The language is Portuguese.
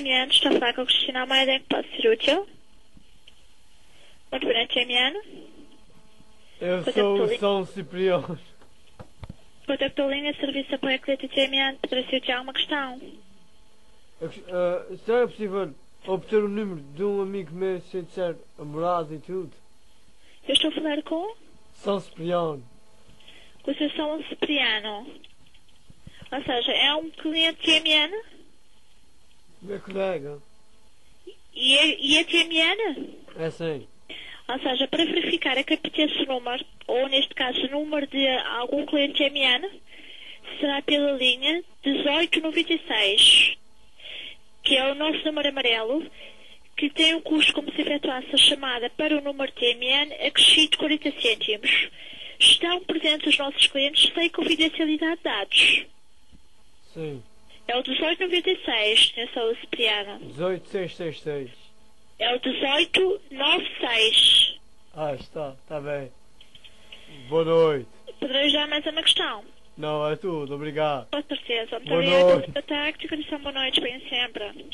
TMN, estou a falar com a Cristina Almeida, em que posso ser útil? Muito bem, TMN. Eu sou o São Cipriano. Contactou a linha de serviço de apoio ao cliente TMN para ser útil alguma questão. Será possível obter o número de um amigo meu sem ser a morada e tudo? Eu estou a falar com São Cipriano. o Sr. São Cipriano. Ou seja, é um cliente TMN? Meu colega. E é TMN? É sim. Ou seja, para verificar a captação do número, ou neste caso o número de algum cliente TMN, será pela linha 1896, que é o nosso número amarelo, que tem um custo como se efetuasse a chamada para o número TMN acrescido de 40 cêntimos. Estão presentes os nossos clientes sem confidencialidade de dados. Sim. É o 1896, Sr. São Cipriano. 18666. É o 1896. Está bem. Boa noite. Poderei já mais uma questão? Não, é tudo, obrigado. Com certeza. Muito Boa obrigada noite. pelo contacto e condição boa noite, bem sempre.